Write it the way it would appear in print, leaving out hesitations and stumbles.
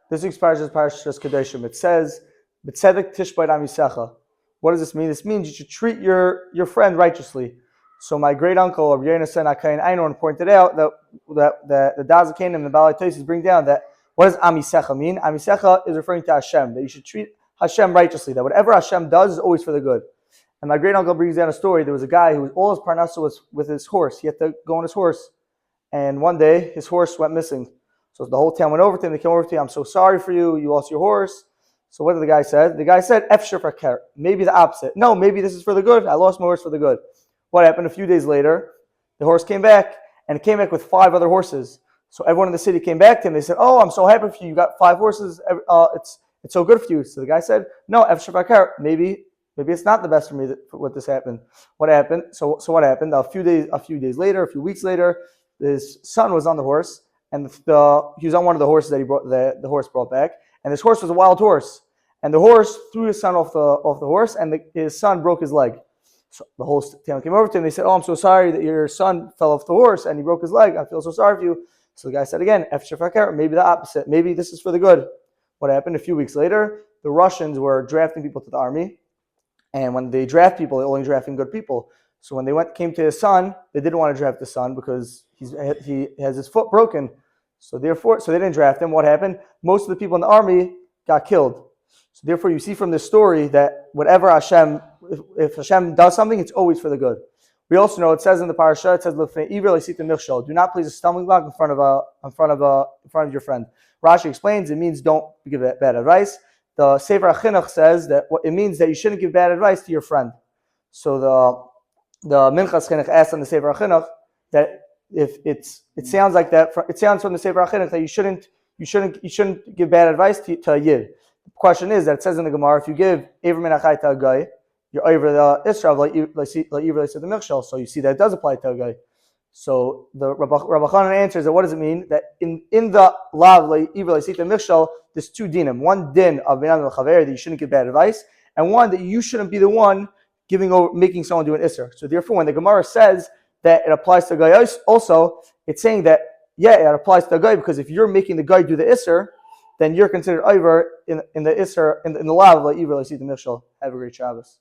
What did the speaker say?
This week's Parshas is Parshas Kedoshim. It says, "B'tzedek tishbait amisecha." What does this mean? This means you should treat your friend righteously. So my great uncle Rabbi Yonasan Akayin Einon pointed out that the Dazakain and the Balai Tosis bring down that what does amisecha mean? Amisecha is referring to Hashem, that you should treat Hashem righteously. That whatever Hashem does is always for the good. And my great uncle brings down a story. There was a guy who was all his parnasa was with his horse. He had to go on his horse, and one day his horse went missing. So the whole town went over to him. They came over to him. I'm so sorry for you. You lost your horse. So what did the guy say? The guy said, "Efshar fakir." Maybe the opposite. No, maybe this is for the good. I lost my horse for the good. What happened? A few days later, the horse came back, and it came back with 5 other horses. So everyone in the city came back to him. They said, "Oh, I'm so happy for you. You got 5 horses. It's so good for you." So the guy said, "No, Efshar fakir. Maybe it's not the best for me for what this happened." What happened? So what happened? A few weeks later, his son was on the horse. And he was on one of the horses that the horse brought back, and this horse was a wild horse. And the horse threw his son off the horse, and his son broke his leg. So the whole town came over to him. They said, "Oh, I'm so sorry that your son fell off the horse and he broke his leg. I feel so sorry for you." So the guy said again, "Efshar fakir." Maybe the opposite. Maybe this is for the good. What happened? A few weeks later, the Russians were drafting people to the army, and when they draft people, they're only drafting good people. So when they came to his son, they didn't want to draft his son because he has his foot broken. So they didn't draft him. What happened? Most of the people in the army got killed. So therefore, you see from this story that whatever Hashem, if Hashem does something, it's always for the good. We also know it says in the parasha, it says, "Do not place a stumbling block in front of your friend." Rashi explains it means don't give bad advice. The Sefer HaChinuch says that it means that you shouldn't give bad advice to your friend. So the Minchas Chinuch asked on the Sefer HaChinuch that if it sounds like that, it sounds from the Sefer HaChinuch that you shouldn't give bad advice to a yid. The question is that it says in the Gemara, if you give Ever Menachai to a guy, you're over the Israel like the Milchshel. So you see that it does apply to a guy. So the Rabbi Chanan answers that what does it mean? That in the law like Sita Milchshel, there's 2 dinim. One din of Benam Chaver that you shouldn't give bad advice, and one that you shouldn't be the one making someone do an Isser. So therefore, when the Gemara says that it applies to a guy also, it's saying that it applies to a guy because if you're making the guy do the Isser, then you're considered over in the Isser in the law of like Iver like Sita Milchshel. Have a great Shabbos.